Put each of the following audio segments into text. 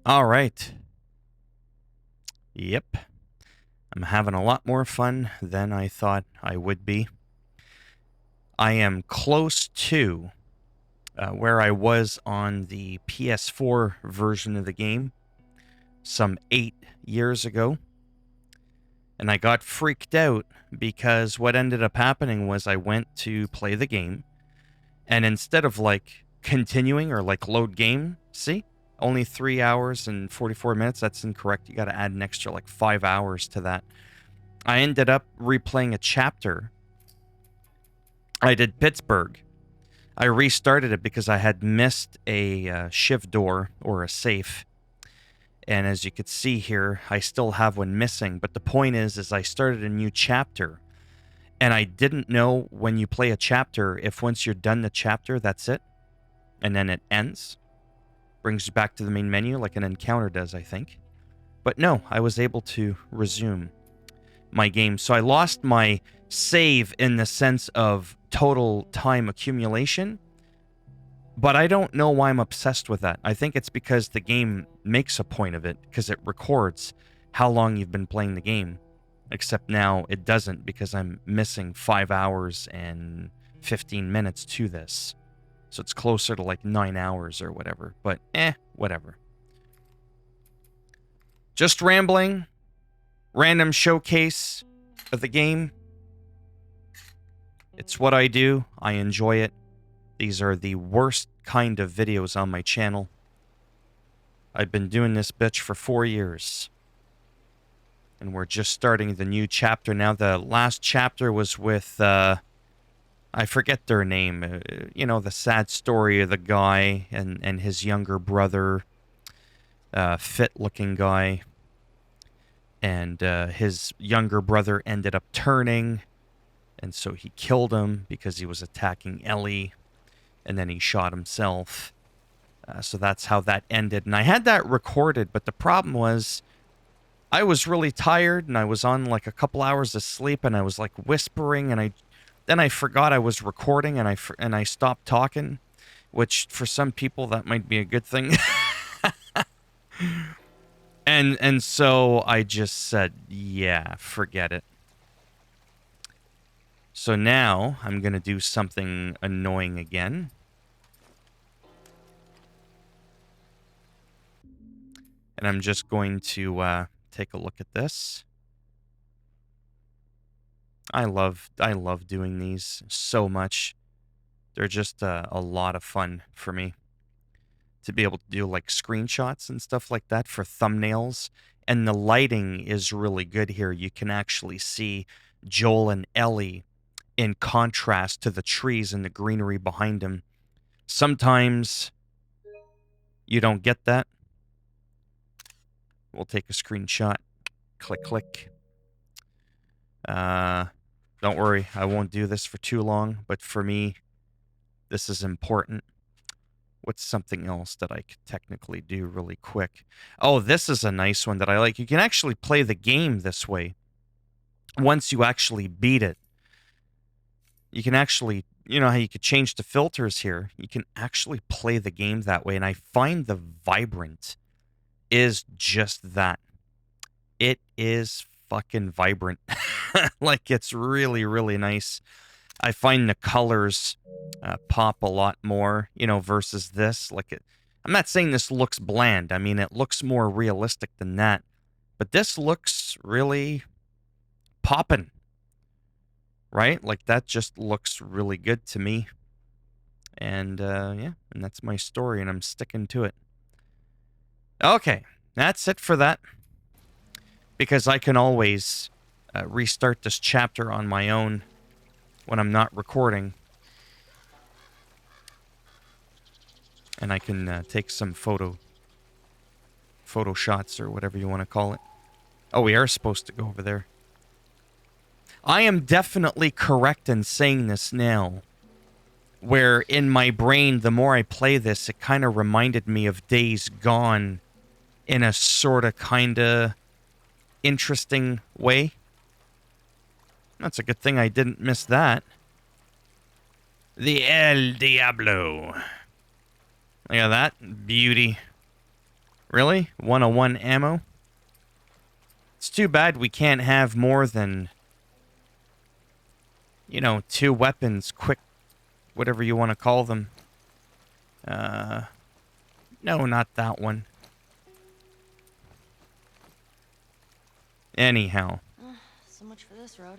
All right. Yep. I'm having a lot more fun than I thought I would be. I am close to where I was on the PS4 version of the game some 8 years ago. And I got freaked out because what ended up happening was I went to play the game. And instead of like continuing or like load game, see? Only 3 hours and 44 minutes. That's incorrect. You got to add an extra like 5 hours to that. I ended up replaying a chapter. I did Pittsburgh. I restarted it because I had missed a shiv door or a safe. And as you could see here, I still have one missing. But the point is I started a new chapter. And I didn't know when you play a chapter, if once you're done the chapter, that's it. And then it ends. Brings you back to the main menu like an encounter does, I think. But no, I was able to resume my game. So I lost my save in the sense of total time accumulation, but I don't know why I'm obsessed with that. I think it's because the game makes a point of it, because it records how long you've been playing the game. Except now it doesn't, because I'm missing 5 hours and 15 minutes to this. So it's closer to like 9 hours or whatever. But whatever. Just rambling. Random showcase of the game. It's what I do. I enjoy it. These are the worst kind of videos on my channel. I've been doing this bitch for 4 years. And we're just starting the new chapter now. The last chapter was with, I forget their name. The sad story of the guy and his younger brother. Fit-looking guy. And his younger brother ended up turning. And so he killed him because he was attacking Ellie. And then he shot himself. So that's how that ended. And I had that recorded, but the problem was I was really tired and I was on like a couple hours of sleep and I was like whispering and then I forgot I was recording and I stopped talking, which for some people that might be a good thing. And so I just said, yeah, forget it. So now I'm going to do something annoying again. And I'm just going to take a look at this. I love doing these so much. They're just a lot of fun for me to be able to do like screenshots and stuff like that for thumbnails. And the lighting is really good here. You can actually see Joel and Ellie in contrast to the trees and the greenery behind them. Sometimes you don't get that. We'll take a screenshot. Click, click. Don't worry, I won't do this for too long, but for me, this is important. What's something else that I could technically do really quick? Oh, this is a nice one that I like. You can actually play the game this way. Once you actually beat it, you can actually, you know how you could change the filters here? You can actually play the game that way. And I find the vibrant is just that. It is fucking vibrant. Like, it's really, really nice. I find the colors pop a lot more, versus this. I'm not saying this looks bland. I mean, it looks more realistic than that. But this looks really poppin', right? Like, that just looks really good to me. And, and that's my story, and I'm sticking to it. Okay, that's it for that. Because I can always restart this chapter on my own when I'm not recording. And I can take some photo shots or whatever you want to call it. Oh, we are supposed to go over there. I am definitely correct in saying this now. Where in my brain, the more I play this, it kind of reminded me of Days Gone in a sort of kind of interesting way. That's a good thing I didn't miss that. The El Diablo. Look at that beauty. Really? 101 ammo? It's too bad we can't have more than, you know, 2 weapons, quick, whatever you want to call them. No, not that one. Anyhow. So much for this road.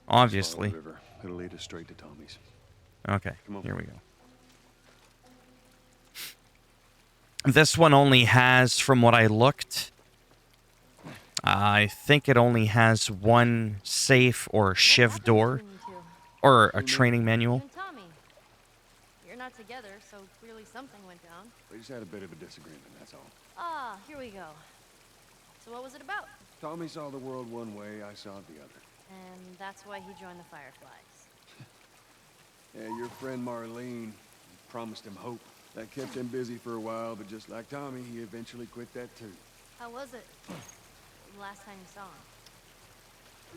Obviously. Follow the river. It'll lead us straight to Tommy's. Okay, Come on. here we go. This one only has, from what I looked, I think it only has one safe or shiv door. Or a training manual. You and Tommy. You're not together, so clearly something went down. We just had a bit of a disagreement, that's all. Ah, here we go. So what was it about? Tommy saw the world one way, I saw it the other. And that's why he joined the Fireflies. Yeah, your friend Marlene promised him hope. That kept him busy for a while, but just like Tommy, he eventually quit that too. How was it? The last time you saw him?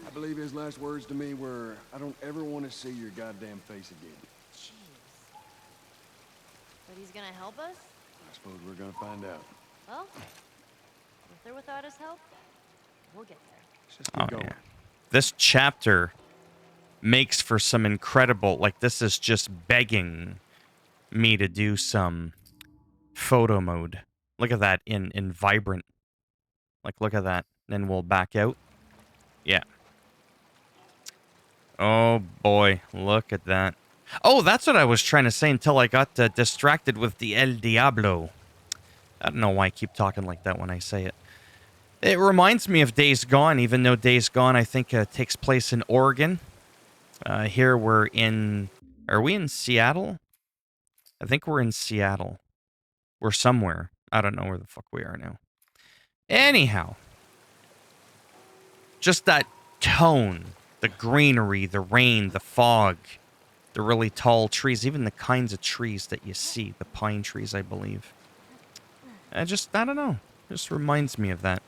I believe his last words to me were, I don't ever want to see your goddamn face again. Jeez. But he's gonna help us? I suppose we're gonna find out. Well, with or without his help, we'll get there. Let's just keep going. Yeah. This chapter makes for some incredible, like, this is just begging me to do some photo mode. Look at that in vibrant. Like, look at that. Then we'll back out. Yeah. Oh boy, look at that. Oh, that's what I was trying to say until I got distracted with the El Diablo. I don't know why I keep talking like that when I say it. It reminds me of Days Gone, even though Days Gone, I think, takes place in Oregon. Here we're in... Are we in Seattle? I think we're in Seattle. We're somewhere. I don't know where the fuck we are now. Anyhow. Just that tone. The greenery, the rain, the fog. The really tall trees. Even the kinds of trees that you see. The pine trees, I believe. I don't know. Just reminds me of that.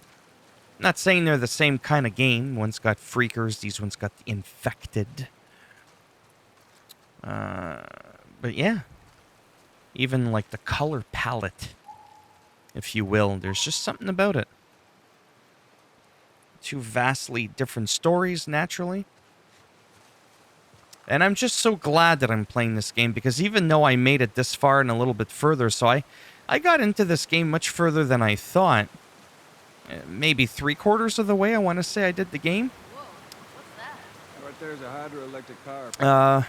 Not saying they're the same kind of game. One's got freakers. These ones got the infected. But yeah. Even like the color palette, if you will. There's just something about it. 2 vastly different stories, naturally. And I'm just so glad that I'm playing this game, because even though I made it this far and a little bit further, so I got into this game much further than I thought. Maybe 3/4 of the way, I want to say I did the game. Whoa, what's that? Right there's a hydroelectric power.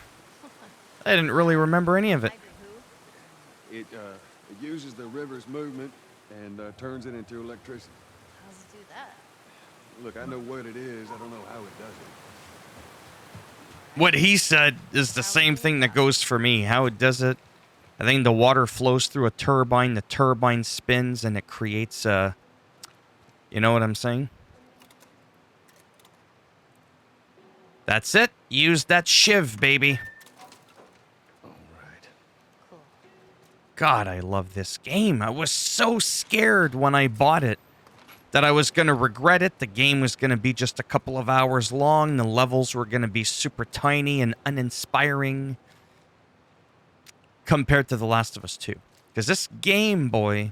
I didn't really remember any of it. Hybrid who? It uses the river's movement and turns it into electricity. How does it do that? Look, I know what it is. I don't know how it does it. What he said is the same thing that goes for me. How it does it, I think the water flows through a turbine, the turbine spins, and it creates a... You know what I'm saying? That's it. Use that shiv, baby. All right. Cool. God, I love this game. I was so scared when I bought it that I was going to regret it. The game was going to be just a couple of hours long. The levels were going to be super tiny and uninspiring compared to The Last of Us 2. Because this game, boy,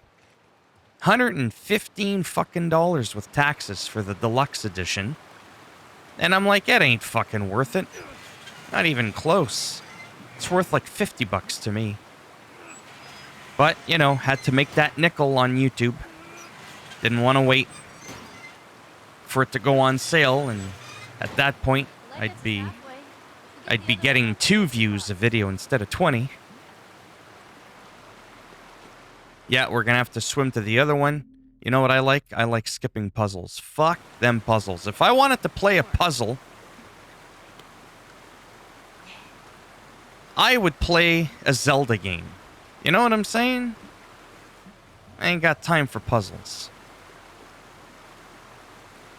$115 fucking with taxes for the deluxe edition. And I'm like, it ain't fucking worth it. Not even close. It's worth like $50 to me. But, you know, had to make that nickel on YouTube. Didn't want to wait for it to go on sale, and at that point, I'd be getting 2 views a video instead of 20. Yeah, we're gonna have to swim to the other one. You know what I like? I like skipping puzzles. Fuck them puzzles. If I wanted to play a puzzle, I would play a Zelda game. You know what I'm saying? I ain't got time for puzzles.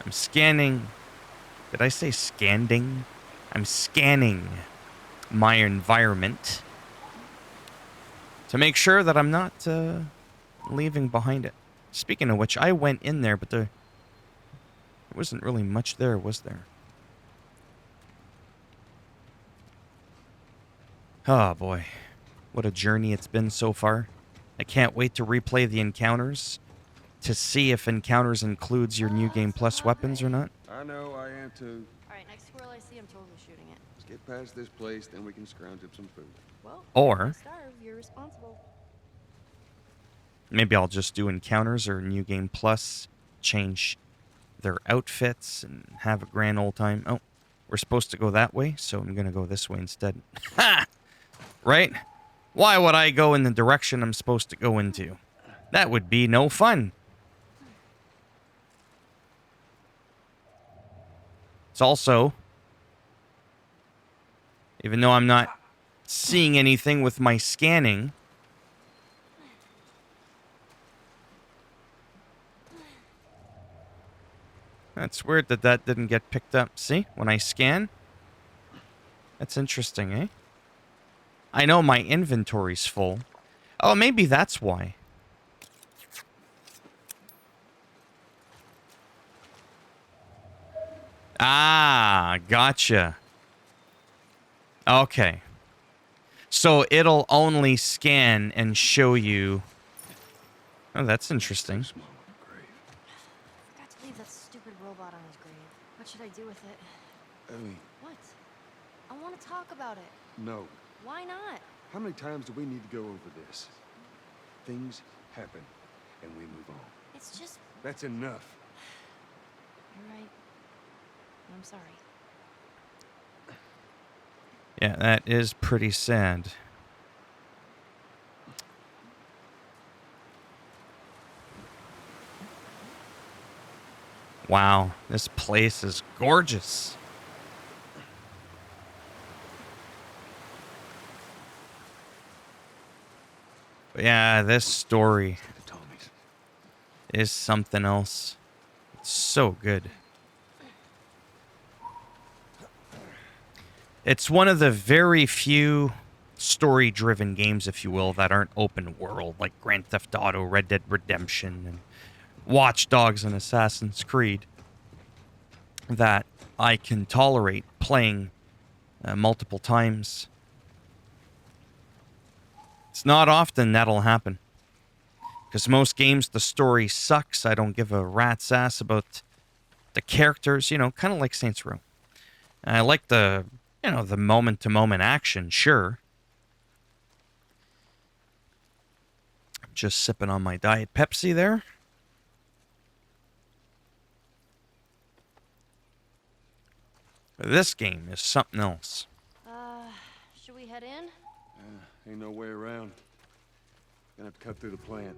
I'm scanning. Did I say scanning? I'm scanning my environment to make sure that I'm not leaving behind it. Speaking of which, I went in there, but there wasn't really much there, was there? Oh boy, what a journey it's been so far. I can't wait to replay the encounters to see if encounters includes your New Game Plus weapons or not. I know, I am too. Alright, next squirrel I see, I'm totally shooting it. Let's get past this place, then we can scrounge up some food. Well, if I Or starve, you're responsible. maybe I'll just do encounters or New Game Plus, change their outfits, and have a grand old time. Oh, we're supposed to go that way, so I'm going to go this way instead. Ha! Right? Why would I go in the direction I'm supposed to go into? That would be no fun. It's also, even though I'm not seeing anything with my scanning, that's weird that that didn't get picked up. See, when I scan, that's interesting, eh? I know my inventory's full. Oh, maybe that's why. Ah, gotcha. Okay. So it'll only scan and show you. Oh, that's interesting. Forgot to leave that stupid robot on his grave. What should I do with it? Ellie, What? I want to talk about it. no. Why not? How many times do we need to go over this? Things happen, and we move on. It's just... That's enough. You're right. I'm sorry. Yeah, that is pretty sad. Wow, this place is gorgeous. But yeah, this story The Tommies. is something else. It's so good. It's one of the very few story-driven games, if you will, that aren't open world, like Grand Theft Auto, Red Dead Redemption, and Watch Dogs and Assassin's Creed, that I can tolerate playing multiple times. It's not often that'll happen. Because most games, the story sucks. I don't give a rat's ass about the characters, you know, kind of like Saints Row. I like the, you know, the moment-to-moment action, sure. Just sipping on my Diet Pepsi there. But this game is something else. Should we head in? Ain't no way around. Gonna have to cut through the plant.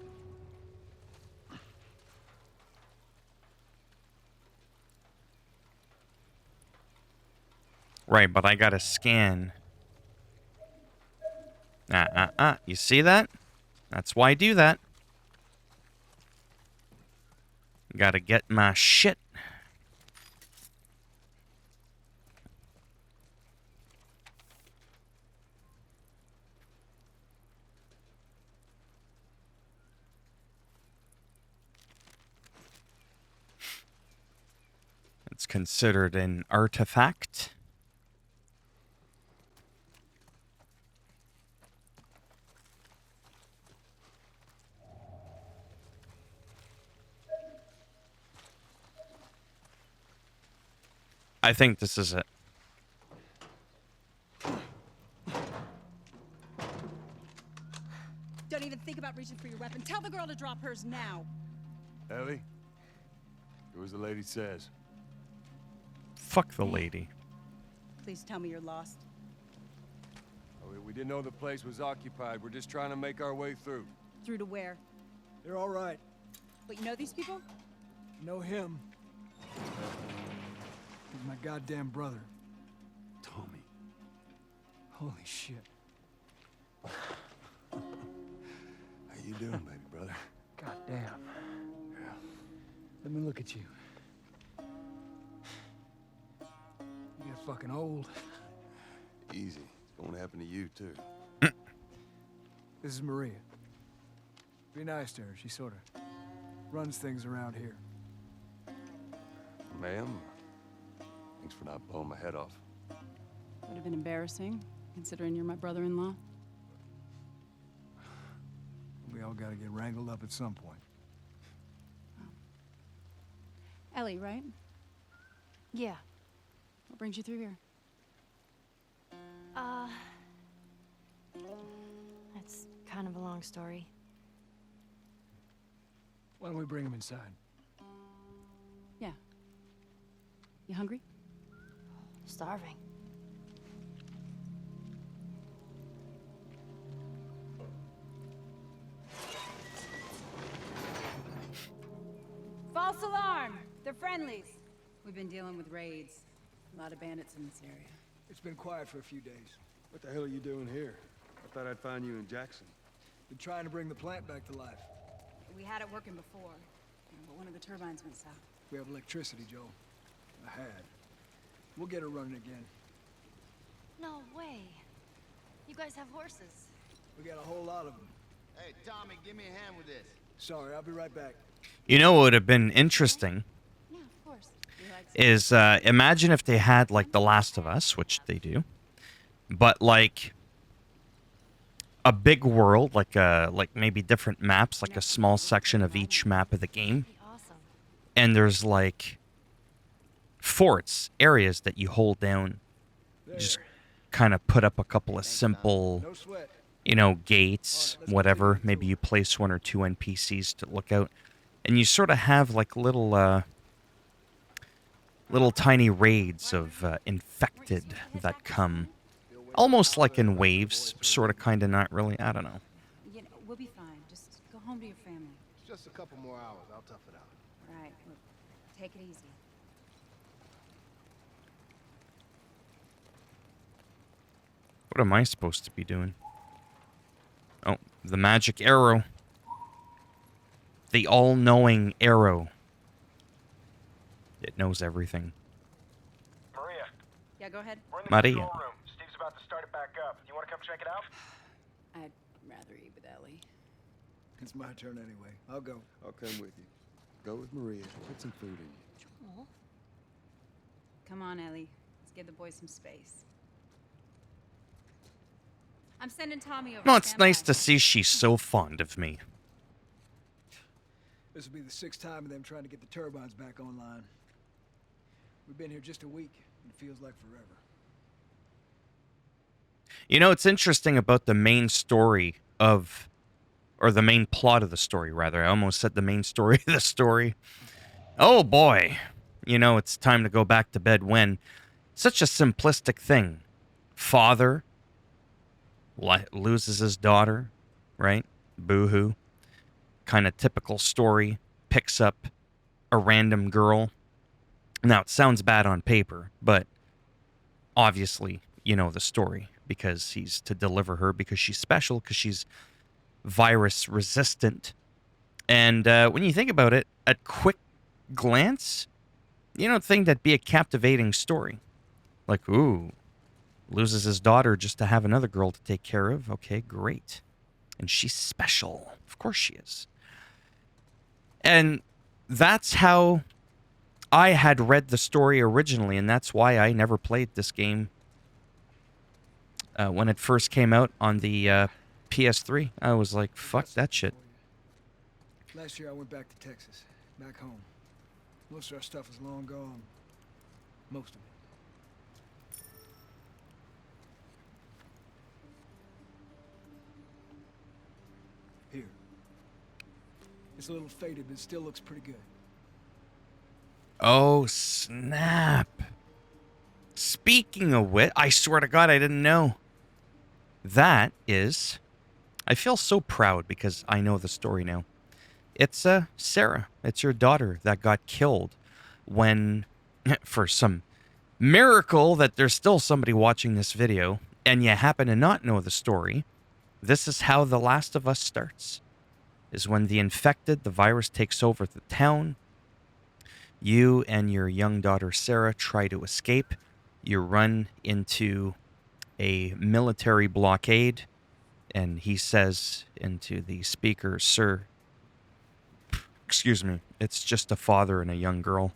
Right, but I gotta scan. You see that? That's why I do that. Gotta get my shit. It's considered an artifact. I think this is it. Don't even think about reaching for your weapon. Tell the girl to drop hers now. Ellie? Do as the lady says. Fuck the lady. Please tell me you're lost. Oh, we didn't know the place was occupied. We're just trying to make our way through. Through to where? They're all right. Wait, you know these people? Know him. He's my goddamn brother. Tommy. Holy shit. How you doing, baby brother? Goddamn. Yeah. Let me look at you. You get fucking old. Easy. It's gonna happen to you, too. This is Maria. Be nice to her. She sort of runs things around here. Ma'am, thanks for not blowing my head off. Would have been embarrassing, considering you're my brother-in-law. We'll be all gotta get wrangled up at some point. Ellie, right? Yeah. What brings you through here? That's kind of a long story. Why don't we bring him inside? Yeah. You hungry? Starving. False alarm! They're friendlies. We've been dealing with raids. A lot of bandits in this area. It's been quiet for a few days. What the hell are you doing here? I thought I'd find you in Jackson. Been trying to bring the plant back to life. We had it working before, but one of the turbines went south. We have electricity, Joel. I had. We'll get her running again. No way. You guys have horses. We got a whole lot of them. Hey, Tommy, give me a hand with this. Sorry, I'll be right back. You know what would have been interesting Yeah, of course. You like is imagine if they had like The Last of Us, which they do, but like a big world, like maybe different maps, like a small section of each map of the game, Pretty awesome. and there's like forts, areas that you hold down, There. just kind of put up a couple of simple, No sweat. gates, whatever. Maybe you place one or two NPCs to look out, and you sort of have like little tiny raids of infected that come, almost like in waves, sort of, kind of, not really. I don't know. You know, we'll be fine. Just go home to your family. It's just a couple more hours. I'll tough it out. All right. Look, take it easy. What am I supposed to be doing? Oh, the magic arrow. The all-knowing arrow. It knows everything. Maria, Yeah, go ahead. we're in the Maria. control room. Steve's about to start it back up. You want to come check it out? I'd rather eat with Ellie. It's my turn anyway. I'll go. I'll come with you. Go with Maria. Put some food in you. Joel? Come on, Ellie. Let's give the boys some space. I'm sending Tommy over. No, it's Stand nice by. to see she's so fond of me. This will be the 6th time of them trying to get the turbines back online. We've been here just a week, and it feels like forever. You know, it's interesting about the main story of, or the main plot of the story, rather. I almost said the main story of the story. Oh boy. You know, it's time to go back to bed when. Such a simplistic thing. Father loses his daughter, right? Boo-hoo. Kind of typical story. Picks up a random girl. Now, it sounds bad on paper, but obviously, you know the story, because he's to deliver her because she's special, because she's virus resistant. And when you think about it, at quick glance, you don't think that'd be a captivating story. Like, ooh, loses his daughter just to have another girl to take care of. Okay, great. And she's special. Of course she is. And that's how I had read the story originally, and that's why I never played this game when it first came out on the PS3. I was like, fuck that shit. Last year I went back to Texas, back home. Most of our stuff is long gone. Most of it. Here. It's a little faded, but it still looks pretty good. Oh, snap. Speaking of which, I swear to God, I didn't know. That is... I feel so proud because I know the story now. It's Sarah. It's your daughter that got killed when, for some miracle that there's still somebody watching this video, and you happen to not know the story, this is how The Last of Us starts. Is when the infected, the virus takes over the town. You and your young daughter Sarah try to escape. You run into a military blockade, and he says into the speaker, "Sir, excuse me, it's just a father and a young girl."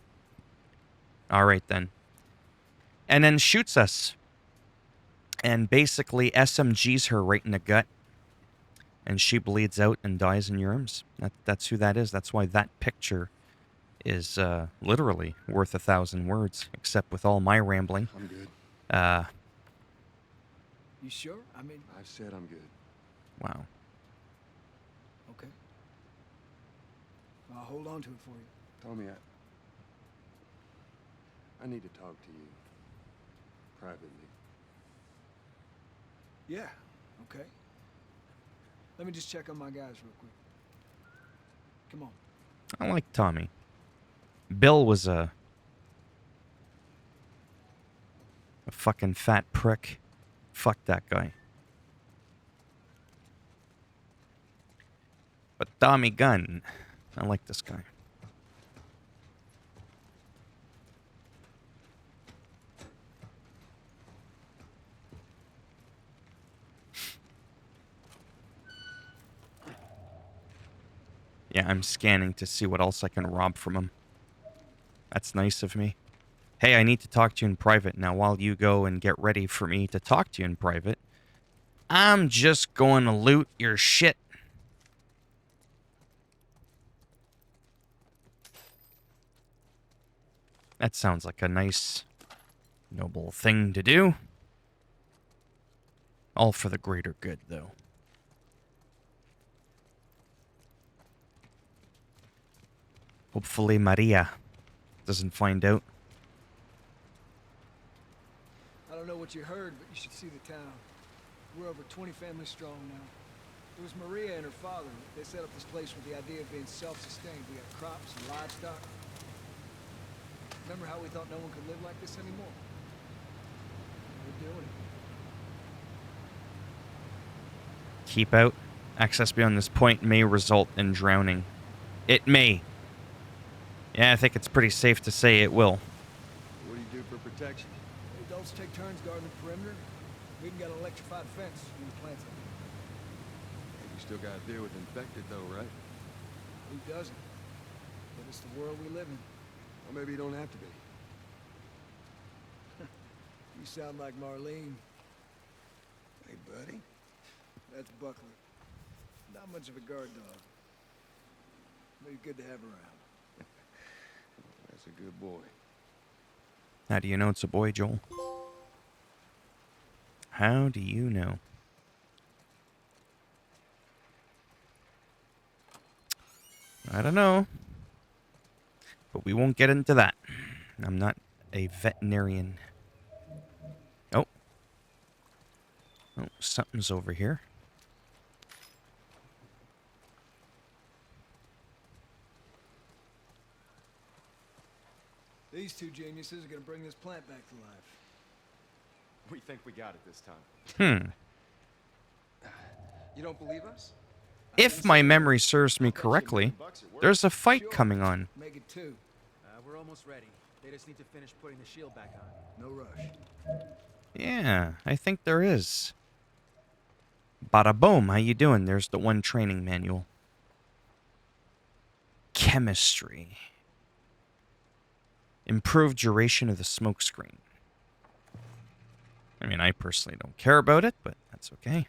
All right, then. And then shoots us. And basically SMGs her right in the gut. and she bleeds out and dies in your arms. That's who that is. That's why that picture is literally worth 1,000 words, except with all my rambling. I'm good. You sure? I mean, I've said I'm good. Wow. okay. I'll hold on to it for you. Tommy, I need to talk to you. Privately. Yeah, okay. Let me just check on my guys real quick. Come on. I like Tommy. Bill was a fucking fat prick. Fuck that guy. But Tommy Gunn, I like this guy. Yeah, I'm scanning to see what else I can rob from him. That's nice of me. Hey, I need to talk to you in private. Now, while you go and get ready for me to talk to you in private, I'm just going to loot your shit. That sounds like a nice, noble thing to do. All for the greater good, though. Hopefully Maria doesn't find out. I don't know what you heard, but you should see the town. We're over 20 families strong now. It was Maria and her father. They set up this place with the idea of being self-sustained. We have crops and livestock. Remember how we thought no one could live like this anymore? We're doing it. Keep out. Access beyond this point may result in drowning. It may. Yeah, I think it's pretty safe to say it will. What do you do for protection? Adults take turns guarding the perimeter. We even got an electrified fence when the plants up. You still gotta deal with infected though, right? Who doesn't? But it's the world we live in. Or maybe you don't have to be. You sound like Marlene. Hey, buddy. That's Buckley. Not much of a guard dog. But he's good to have around. That's a good boy. How do you know it's a boy, Joel? How do you know? I don't know. But we won't get into that. I'm not a veterinarian. Oh. Oh, something's over here. These two geniuses are gonna bring this plant back to life. We think we got it this time. You don't believe us? If my memory serves me correctly, there's a fight coming on. Make it two. We're almost ready. They just need to finish putting the shield back on. No rush. Yeah, I think there is. Bada boom, how you doing? There's the one training manual. Chemistry. Improved duration of the smoke screen. I mean, I personally don't care about it, but that's okay.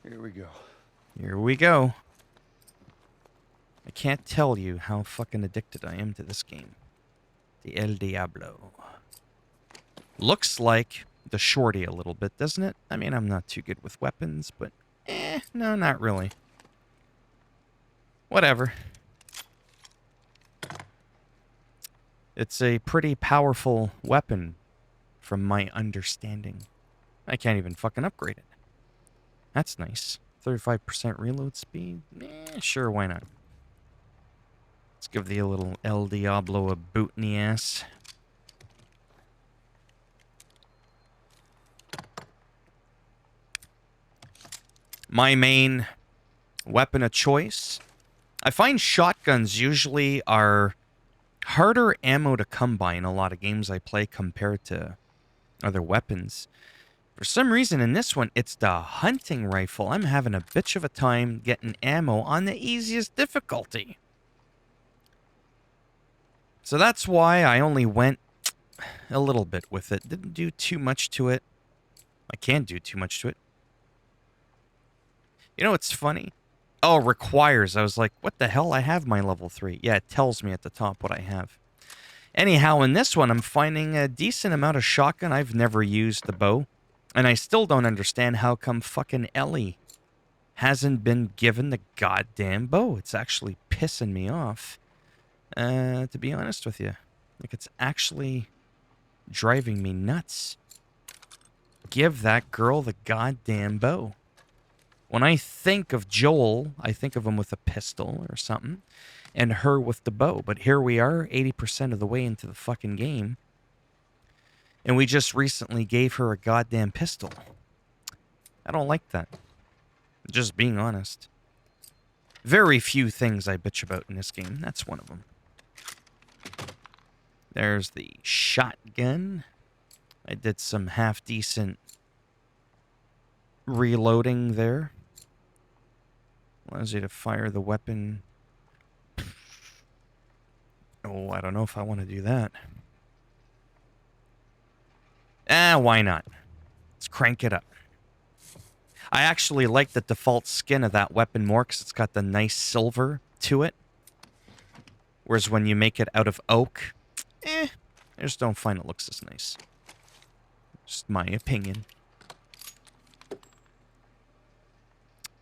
Here we go. Here we go. I can't tell you how fucking addicted I am to this game. The El Diablo. Looks like the shorty a little bit, doesn't it? I mean, I'm not too good with weapons, but no, not really. Whatever. It's a pretty powerful weapon, from my understanding. I can't even fucking upgrade it. That's nice. 35% reload speed? Sure, why not? Let's give the little El Diablo a boot in the ass. My main weapon of choice. I find shotguns usually are harder ammo to come by in a lot of games I play compared to other weapons. For some reason in this one, it's the hunting rifle. I'm having a bitch of a time getting ammo on the easiest difficulty. So that's why I only went a little bit with it. Didn't do too much to it. I can't do too much to it. You know what's funny? Oh, requires. I was like, what the hell? I have my level 3. Yeah, it tells me at the top what I have. Anyhow, in this one, I'm finding a decent amount of shotgun. I've never used the bow. And I still don't understand how come fucking Ellie hasn't been given the goddamn bow. It's actually pissing me off, to be honest with you. Like, it's actually driving me nuts. Give that girl the goddamn bow. When I think of Joel, I think of him with a pistol or something, and her with the bow. But here we are, 80% of the way into the fucking game, and we just recently gave her a goddamn pistol. I don't like that. Just being honest. Very few things I bitch about in this game. That's one of them. There's the shotgun. I did some half-decent reloading there. Allows you to fire the weapon. Oh, I don't know if I want to do that. Why not? Let's crank it up. I actually like the default skin of that weapon more because it's got the nice silver to it. Whereas when you make it out of oak, I just don't find it looks as nice. Just my opinion.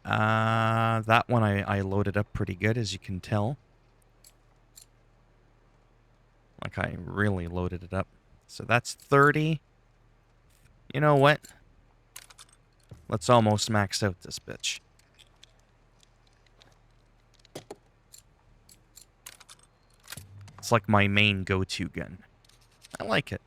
That one I loaded up pretty good, as you can tell. Like, I really loaded it up. So that's 30. You know what? Let's almost max out this bitch. It's like my main go-to gun. I like it.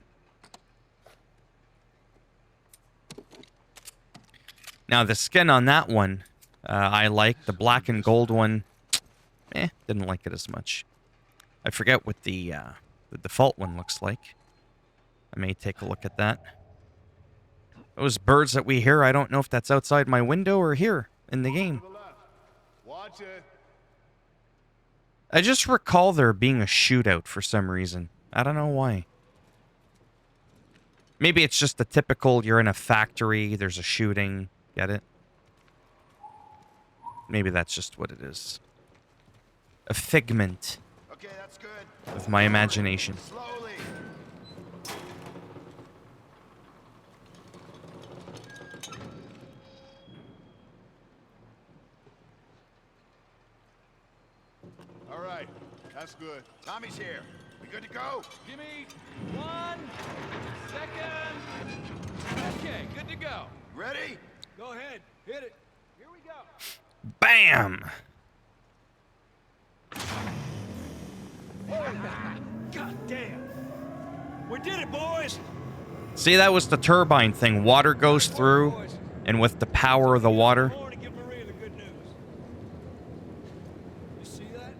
Now, the skin on that one, I like. The black and gold one, didn't like it as much. I forget what the default one looks like. I may take a look at that. Those birds that we hear, I don't know if that's outside my window or here in the game. Watch it. I just recall there being a shootout for some reason. I don't know why. Maybe it's just the typical, you're in a factory, there's a shooting. Get it? Maybe that's just what it is. A figment Okay, that's good. of my imagination. Slowly. All right, that's good. Tommy's here. We good to go? Give me 1 second. Okay, good to go. Ready? Go ahead, hit it. Here we go. Bam! God damn. We did it, boys. See, that was the turbine thing. Water goes through, and with the power of the water... More to give Maria the good news. You see that?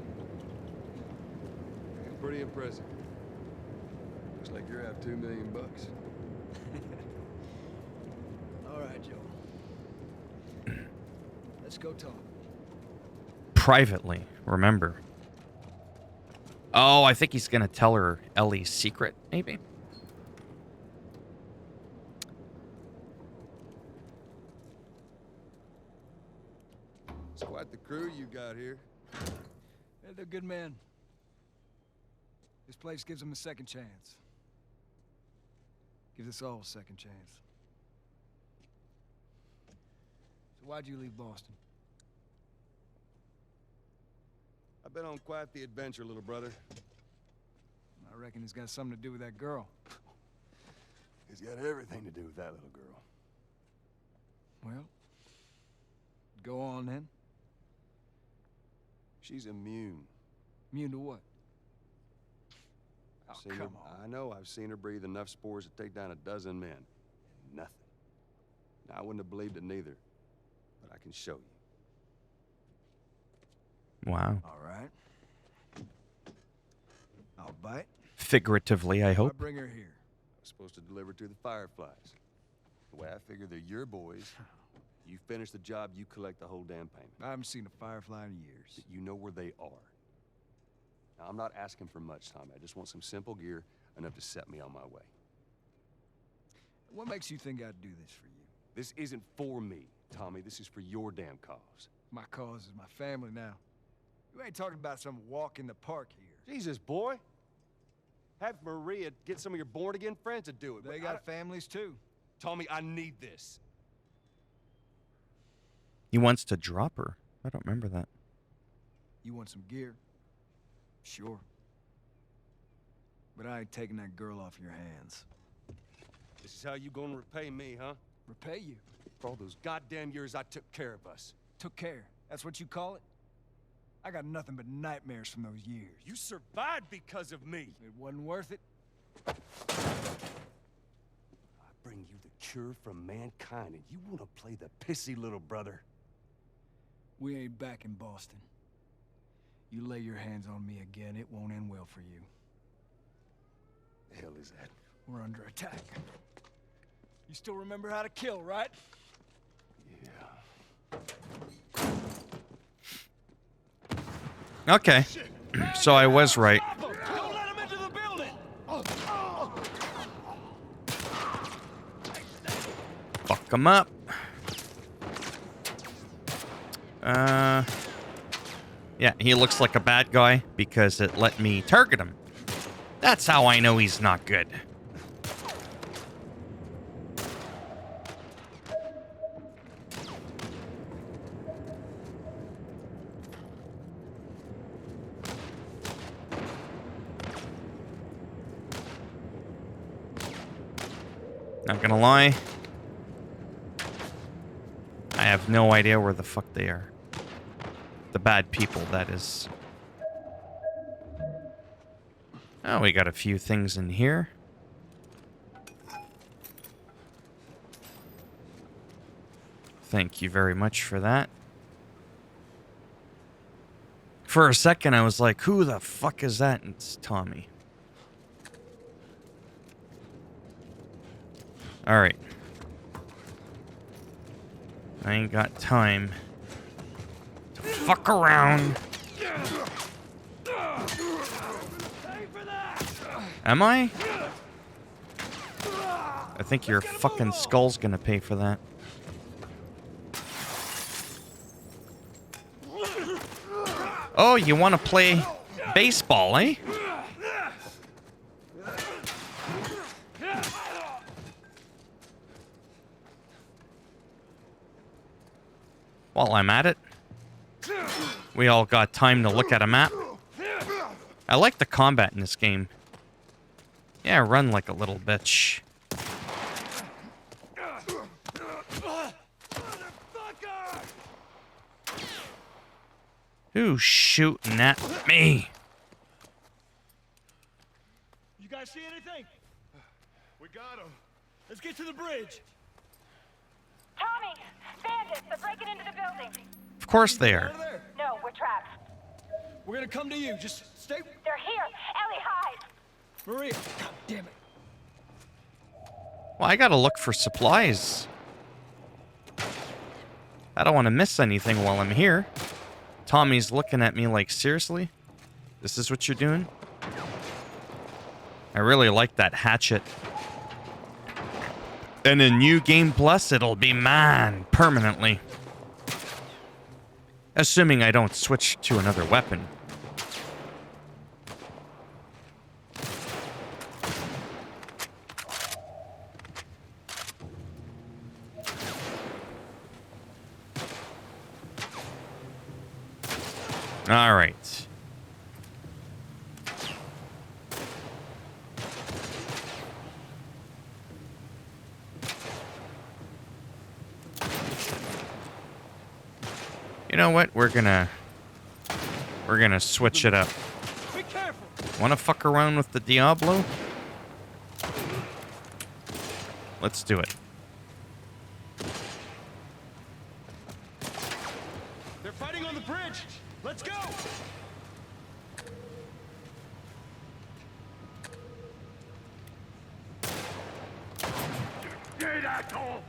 Pretty impressive. Looks like you're out $2 million. All right, Joe. Let's go talk. Privately, remember. Oh, I think he's gonna tell her Ellie's secret, maybe? It's quite the crew you got here. Yeah, they're good men. This place gives them a second chance. Gives us all a second chance. So why'd you leave Boston? I've been on quite the adventure, little brother. I reckon it's got something to do with that girl. It's got everything to do with that little girl. Well, go on then. She's immune. Immune to what? I've Oh, seen her, come on. I know I've seen her breathe enough spores to take down a dozen men. Nothing. Now, I wouldn't have believed it neither, but I can show you. Wow. All right. I'll bite. Figuratively, I I hope. bring her here. I was supposed to deliver to the Fireflies. The way I figure they're your boys. You finish the job, you collect the whole damn payment. I haven't seen a Firefly in years. You know where they are. Now, I'm not asking for much, Tommy. I just want some simple gear, enough to set me on my way. What makes you think I'd do this for you? This isn't for me. Tommy, this is for your damn cause. My cause is my family now. You ain't talking about some walk in the park here. Jesus, boy. Have Maria get some of your born-again friends to do it. They got families too. Tommy, I need this. He wants to drop her. I don't remember that. You want some gear? Sure. But I ain't taking that girl off your hands. This is how you gonna repay me, huh? Repay you? For all those goddamn years I took care of us. Took care. That's what you call it? I got nothing but nightmares from those years. You survived because of me. It wasn't worth it. I bring you the cure from mankind, and you wanna play the pissy little brother. We ain't back in Boston. You lay your hands on me again, it won't end well for you. The hell is that? We're under attack. You still remember how to kill, right? Yeah. Okay. So I was right. Don't let him into the building! Fuck him up. Yeah, he looks like a bad guy because it let me target him. That's how I know he's not good. Not gonna lie. I have no idea where the fuck they are. The bad people, that is. Oh, we got a few things in here. Thank you very much for that. For a second, I was like, who the fuck is that? And it's Tommy. Alright. I ain't got time to fuck around. Am I? I think your fucking skull's gonna pay for that. Oh, you want to play baseball, eh? While I'm at it, we all got time to look at a map. I like the combat in this game. Yeah, run like a little bitch. Who's shooting at me? You guys see anything? We got him. Let's get to the bridge. Tommy! Bandits! They're breaking into the building! Of course they Out are. of there. No, we're trapped. We're gonna come to you. Just stay. They're here! Ellie, hide! Maria. God damn it. Well, I gotta look for supplies. I don't want to miss anything while I'm here. Tommy's looking at me like, seriously? This is what you're doing? I really like that hatchet. And in New Game Plus, it'll be mine permanently. Assuming I don't switch to another weapon. All right. You know what? We're gonna switch it up. Be careful. Wanna fuck around with the Diablo? Let's do it. They're fighting on the bridge. Let's go. Get asshole!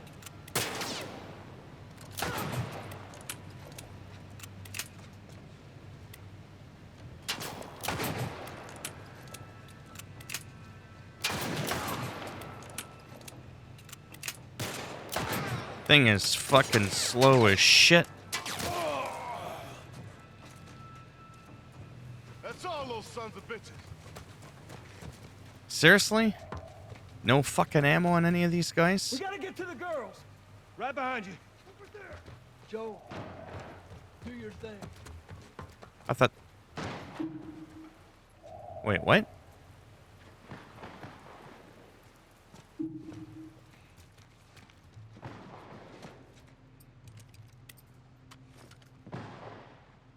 Thing is fucking slow as shit. That's all, those sons of bitches. Seriously? No fucking ammo on any of these We guys? gotta get to the girls. Right behind you. Over there. Joe, do your thing. I thought... Wait, what?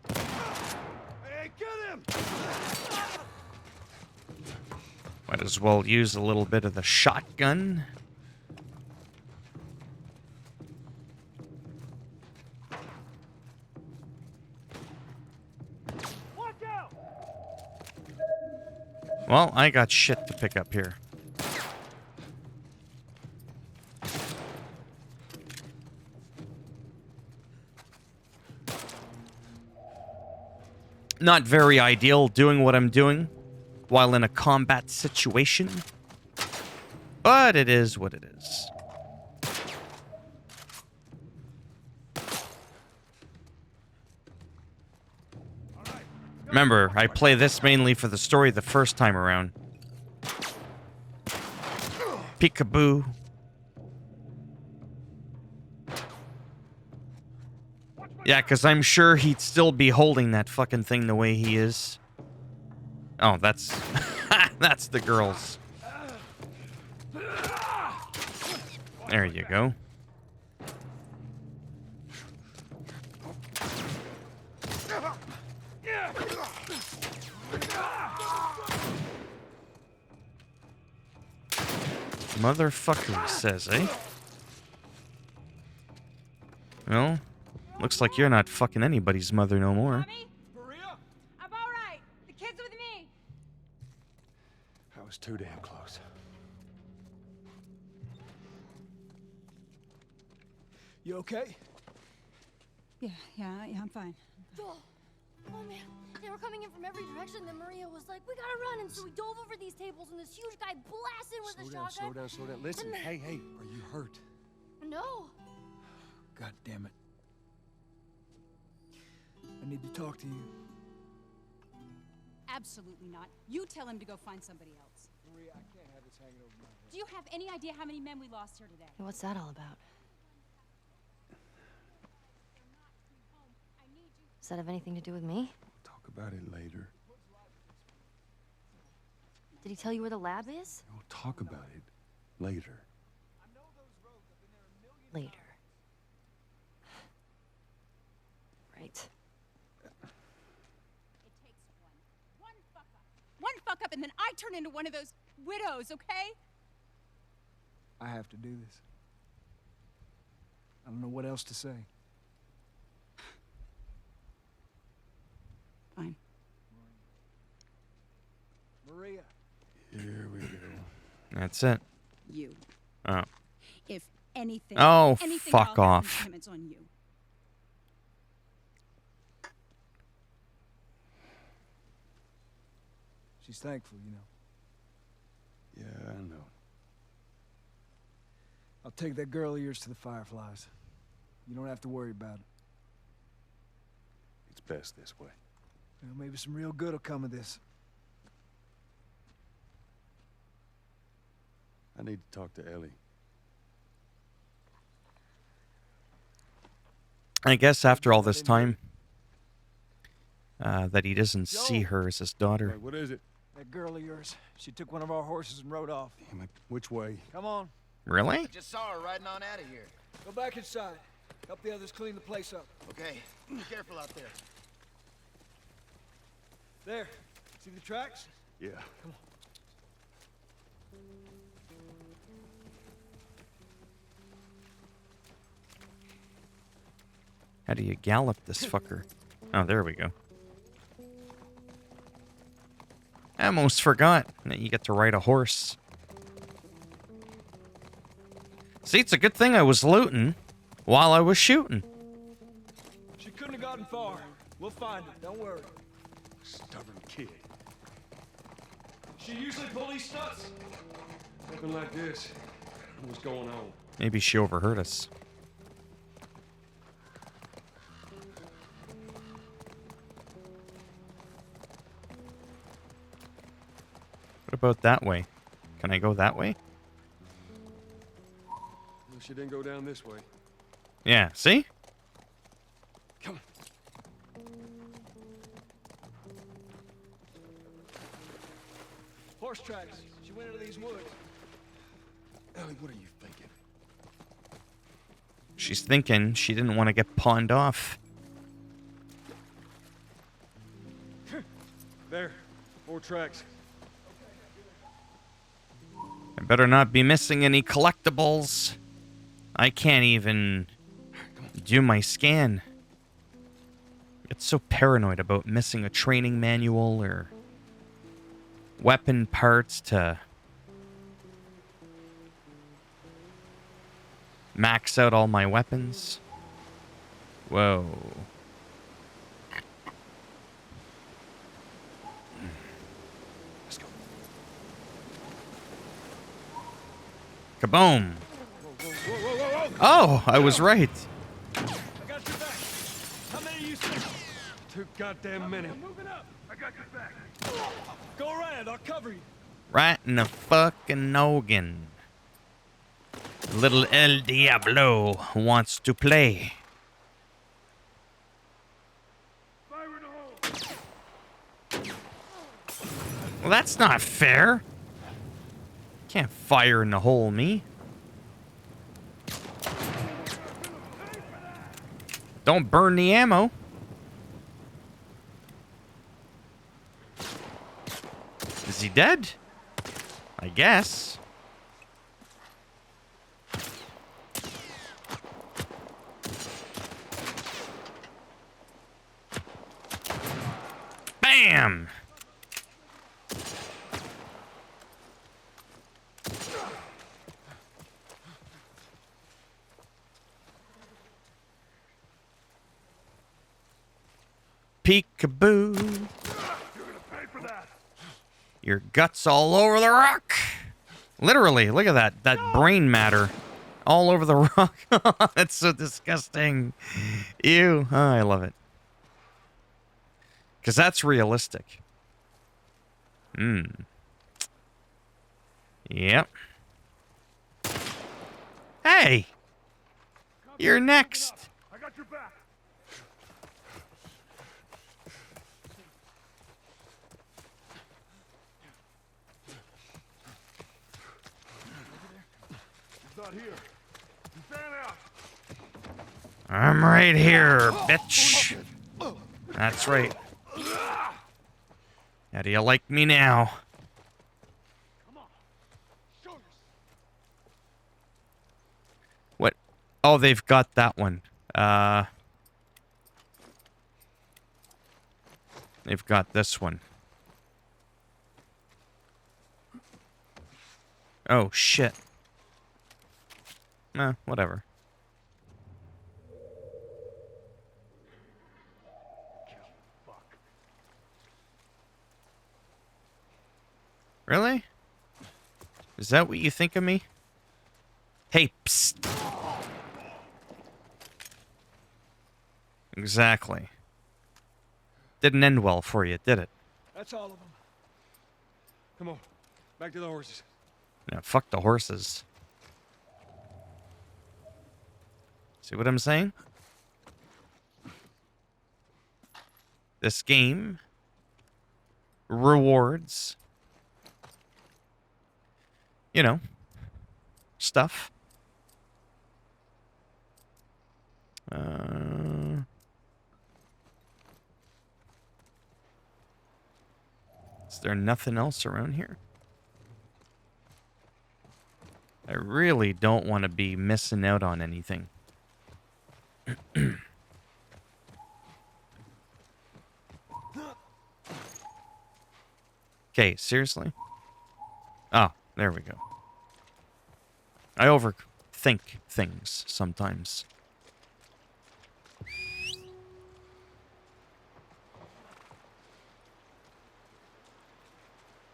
Hey, get him! Might as well use a little bit of the shotgun. Watch out! Well, I got shit to pick up here. Not very ideal doing what I'm doing while in a combat situation. But it is what it is. Remember, I play this mainly for the story the first time around. Peekaboo. Yeah, because I'm sure he'd still be holding that fucking thing the way he is. Oh, that's... that's the girls. There you go. Motherfucker, he says, eh? Well, looks like you're not fucking anybody's mother no more. Tommy? Maria? I'm all right. The kid's with me. I was too damn close. You okay? Yeah, I'm fine. Oh, oh man, they were coming in from every direction. Then Maria was like, "We gotta run!" And so we dove over these tables, and this huge guy blasted with a shotgun. Slow down. Listen, hey, are you hurt? No. God damn it. I need to talk to you. Absolutely not. You tell him to go find somebody else. Maria, I can't have this hanging over my head. Do you have any idea how many men we lost here today? What's that all about? Does that have anything to do with me? Talk about it later. Did he tell you where the lab is? We'll talk about it later. Later. Right. It takes one fuck up. One fuck up, and then I turn into one of those widows, okay? I have to do this. I don't know what else to say. Fine. Maria. Here we go. That's it. You. Oh. If anything, Oh, anything fuck at all happens off. to him, it's on you. She's thankful, you know. Yeah, I know. I'll take that girl of yours to the Fireflies. You don't have to worry about it. It's best this way. Well, maybe some real good will come of this. I need to talk to Ellie. I guess after all this time, that he doesn't see her as his daughter. Wait, what is it? That girl of yours, she took one of our horses and rode off. Damn it. Which way? Come on, Really? Just saw her riding on out of here. go back inside. Help the others clean the place up. Okay, be careful out there. There, see the tracks? Yeah. Come on. How do you gallop this fucker? Oh, there we go. I almost forgot that you get to ride a horse. See, it's a good thing I was looting while I was shooting. She couldn't have gotten far. We'll find her, don't worry. Stubborn kid. She usually pull these stunts. Nothing like this. What's going on? Maybe she overheard us. about that way? Can I go that way? Well, she didn't go down this way. Yeah, see? Come on. Horse tracks. She went into these woods. Ellie, what are you thinking? She's thinking she didn't want to get pawned off. There. More tracks. I better not be missing any collectibles. I can't even do my scan. I get so paranoid about missing a training manual or weapon parts to max out all my weapons. Whoa. Let's go. Kaboom. Whoa, whoa, whoa, whoa, whoa! Oh, I was right. I got your back. How many you see? Too goddamn many. I'm moving up. I got your back. Go around. I'll cover you. Right in the fucking noggin. Little El Diablo wants to play. Fire in the hole. Well, that's not fair. Can't fire in the hole, me. Don't burn the ammo. Is he dead? I guess. Bam! Peekaboo. You're gonna pay for that. Your guts all over the rock. Literally, look at that. That brain matter all over the rock. That's so disgusting. Ew. Oh, I love it. Because that's realistic. Yep. Hey! You're next. I got your back. He's not here. Stand out. I'm right here, bitch. That's right. How do you like me now? Come on. Show yourself. What? Oh, they've got that one. They've got this one. Oh, shit. Whatever. Really? Is that what you think of me? Hey, psst. Exactly. Didn't end well for you, did it? That's all of them. Come on. Back to the horses. No, fuck the horses. See what I'm saying? This game rewards, you know, stuff. Is there nothing else around here? I really don't want to be missing out on anything. Okay, seriously? Oh, there we go. I overthink things sometimes.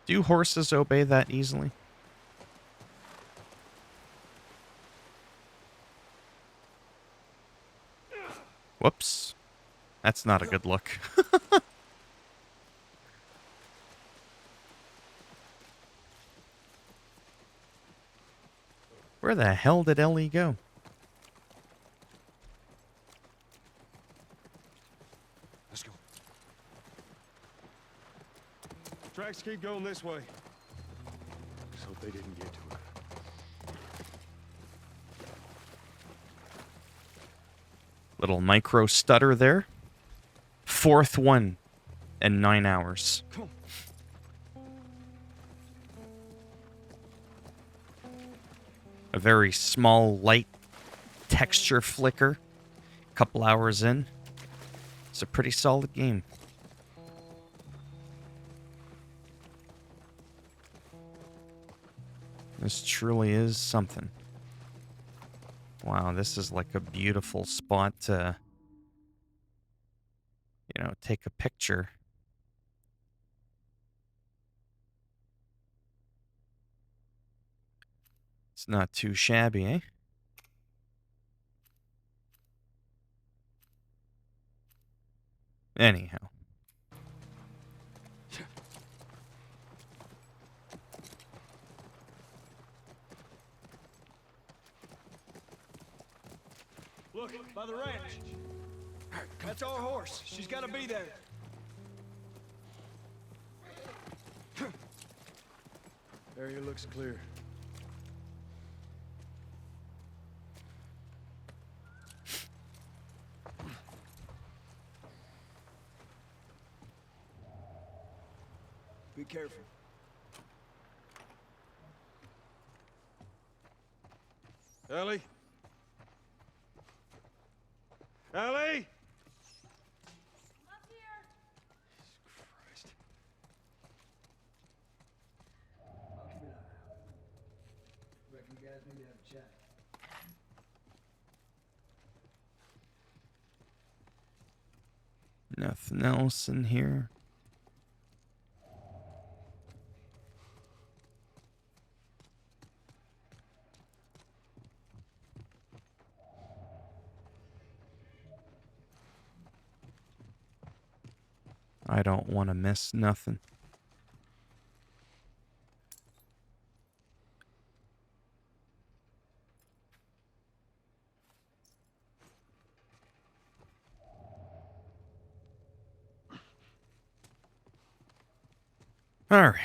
Do horses obey that easily? Whoops. That's not a good look. Where the hell did Ellie go? Let's go. Tracks keep going this way. Just hope they didn't get to her. Little micro stutter there. Fourth one in 9 hours. Come on. A very small, light texture flicker. Couple hours in. It's a pretty solid game. This truly is something. Wow, this is like a beautiful spot to, you know, take a picture. It's not too shabby, eh? Anyhow. Look, by the ranch. That's our horse. She's got to be there. Area looks clear. Be careful. Ellie? Ellie? Christ. I'll keep an eye out. Reckon you guys need to have a chat. Nothing else in here. I don't want to miss nothing. All right.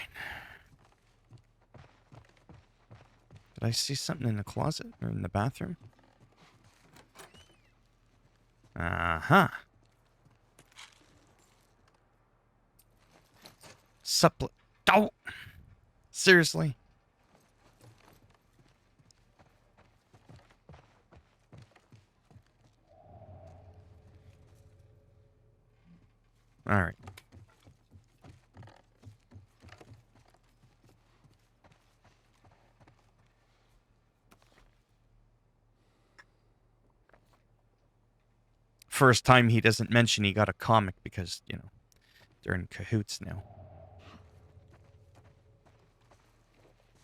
Did I see something in the closet or in the bathroom? Uh-huh. Oh! Seriously? All right. First time he doesn't mention he got a comic because, you know, they're in cahoots now.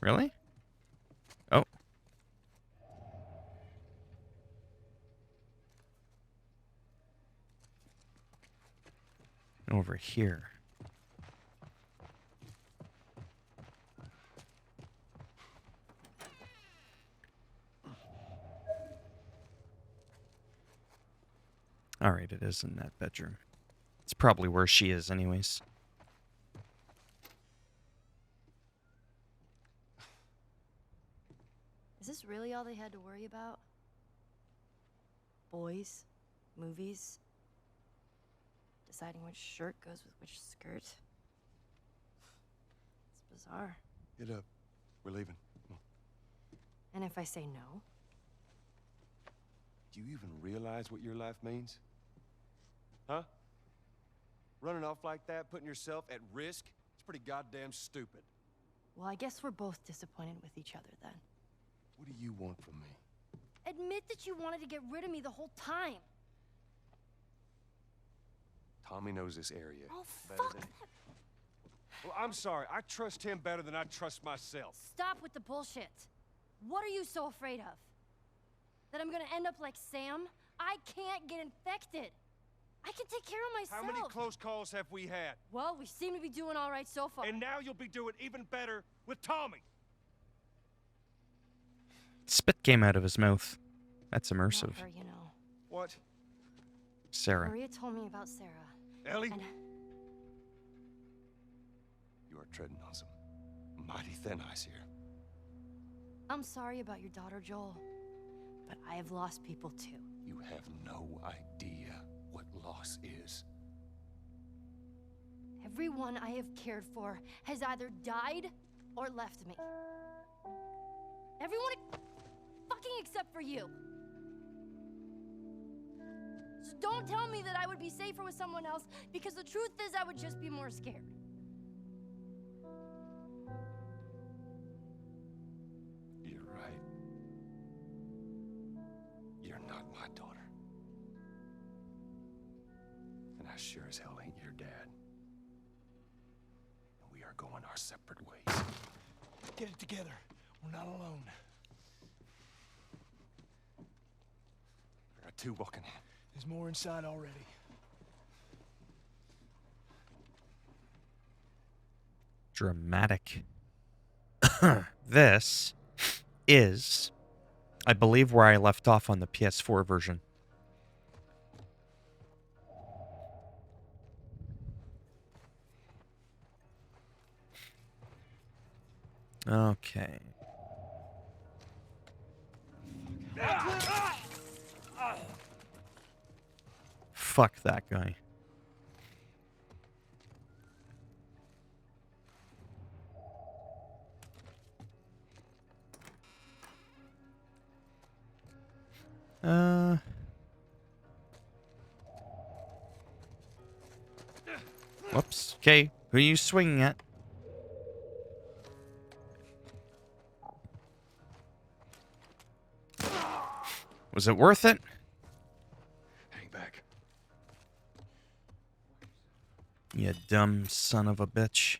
Really? Oh. Over here. All right, it is in that bedroom. It's probably where she is anyways. Is this really all they had to worry about? Boys, movies, deciding which shirt goes with which skirt. It's bizarre. Get up. We're leaving. Come on. And if I say no? Do you even realize what your life means? Huh? Running off like that, putting yourself at risk? It's pretty goddamn stupid. Well, I guess we're both disappointed with each other then. What do you want from me? Admit that you wanted to get rid of me the whole time. Tommy knows this area Oh, better fuck than... that. Well, I'm sorry. I trust him better than I trust myself. Stop with the bullshit. What are you so afraid of? That I'm gonna end up like Sam? I can't get infected. I can take care of myself. How many close calls have we had? Well, we seem to be doing all right so far. And now you'll be doing even better with Tommy. Spit came out of his mouth. That's Not immersive. her, you know. What? Sarah. Maria told me about Sarah. Ellie? And You are treading on some mighty thin ice here. I'm sorry about your daughter, Joel. But I have lost people too. You have no idea what loss is. Everyone I have cared for has either died or left me. Everyone fucking except for you. So don't tell me that I would be safer with someone else, because the truth is I would just be more scared. You're right. You're not my daughter. And I sure as hell ain't your dad. And we are going our separate ways. Get it together. We're not alone. There are two walking in. There's more inside already. Dramatic. This is, I believe, where I left off on the PS4 version. Okay. Fuck that guy. Whoops. Okay, who are you swinging at? Was it worth it? Hang back. You dumb son of a bitch.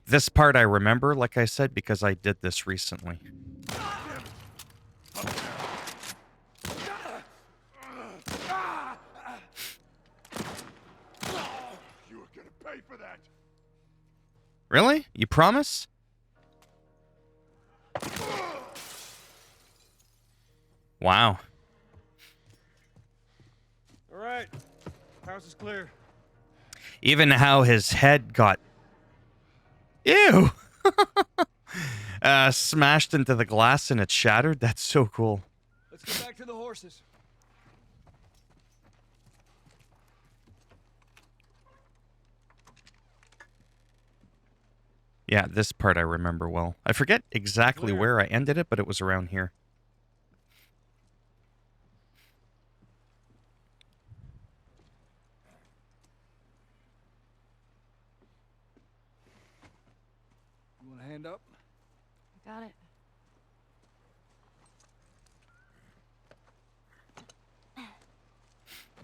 This part I remember, like I said, because I did this recently. You are gonna pay for that. Really? You promise? Wow. All right. House is clear. Even how his head got... Ew! Smashed into the glass and it shattered? That's so cool. Let's get back to the horses. Yeah, this part I remember well. I forget exactly where I ended it, but it was around here. You want a hand up? I got it.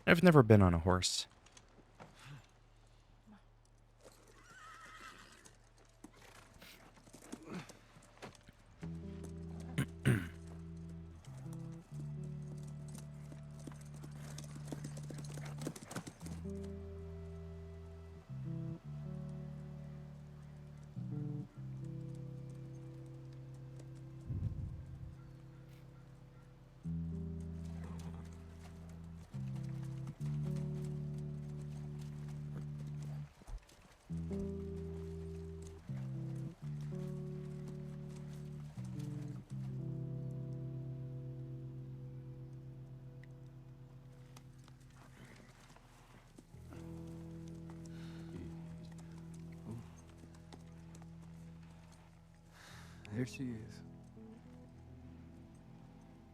I've never been on a horse. There she is.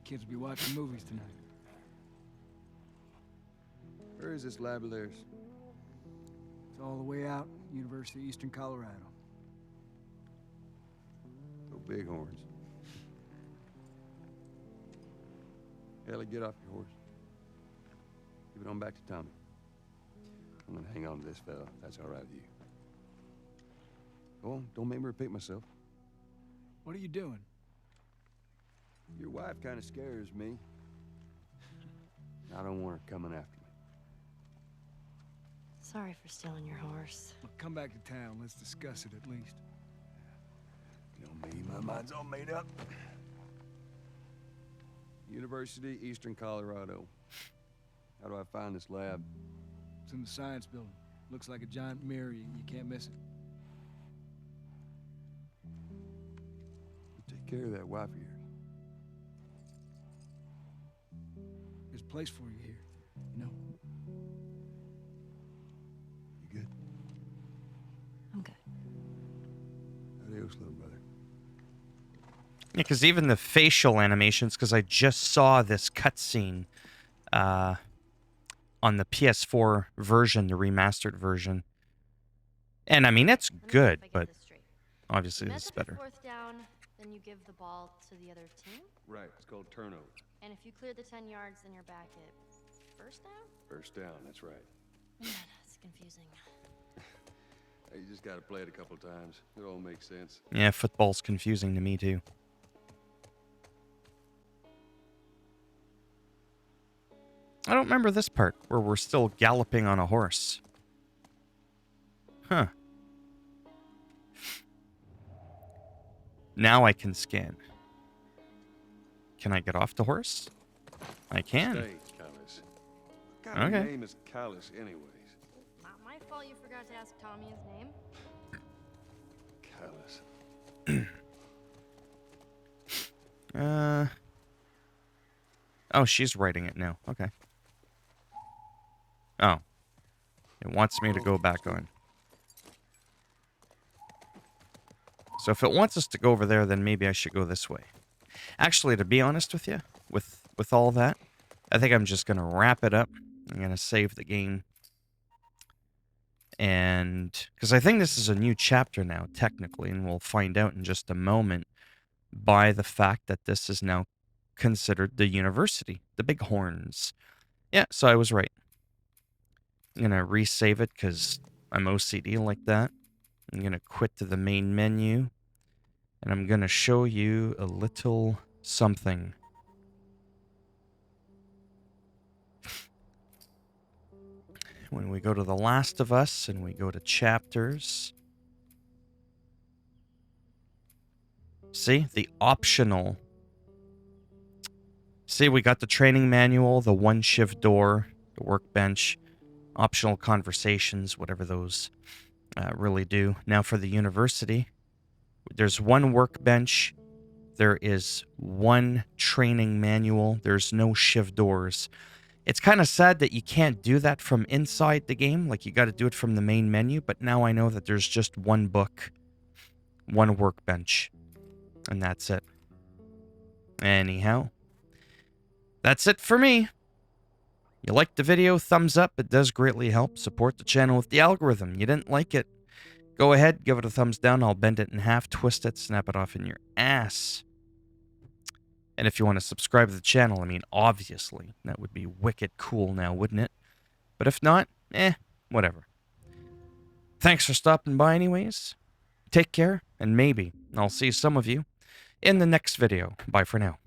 Kids will be watching movies tonight. Where is this lab of theirs? It's all the way out, University of Eastern Colorado. Go Bighorns. Ellie, get off your horse. Give it on back to Tommy. I'm gonna hang on to this fella, if that's all right with you. Go on, don't make me repeat myself. What are you doing? Your wife kind of scares me. I don't want her coming after me. Sorry for stealing your horse. Look, come back to town. Let's discuss it at least. You know me, my mind's all made up. University, Eastern Colorado. How do I find this lab? It's in the science building. Looks like a giant mirror. You can't miss it. You take care of that wife of yours. There's a place for you here, you know? You good? I'm good. Adios, little brother. Yeah, because even the facial animations, because I just saw this cutscene on the PS4 version, the remastered version. And I mean, it's good, but obviously this is better. Fourth down, then you give the ball to the other team. Right, it's called turnover. And if you clear the 10 yards, then you're back at first down? First down, that's right. Man, it's confusing. You just gotta play it a couple times. It all makes sense. Yeah, football's confusing to me, too. I don't remember this part, where we're still galloping on a horse. Huh. Now I can scan. Can I get off the horse? I can. Stay, Callus. What kind of name is Callus, anyways? Not my fault you forgot to ask Tommy his name. Callus. Oh, she's writing it now. Okay. Oh. It wants me to go back on. So if it wants us to go over there, then maybe I should go this way. Actually, to be honest with you, with all that, I think I'm just going to wrap it up. I'm going to save the game. And because I think this is a new chapter now, technically, and we'll find out in just a moment by the fact that this is now considered the university, the Bighorns. Yeah, so I was right. I'm going to resave it because I'm OCD like that. I'm going to quit to the main menu. And I'm going to show you a little something. When we go to The Last of Us and we go to chapters. See, the optional. See, we got the training manual, the one shift door, the workbench, optional conversations, whatever those really do. Now for the university, there's one workbench. There is one training manual. There's no shift doors. It's kind of sad that you can't do that from inside the game. Like, you got to do it from the main menu. But now I know that there's just one book, one workbench. And that's it. Anyhow, that's it for me. You liked the video, thumbs up. It does greatly help support the channel with the algorithm. You didn't like it, go ahead, give it a thumbs down. I'll bend it in half, twist it, snap it off in your ass. And if you want to subscribe to the channel, I mean, obviously, that would be wicked cool now, wouldn't it? But if not, whatever. Thanks for stopping by anyways. Take care, and maybe I'll see some of you in the next video. Bye for now.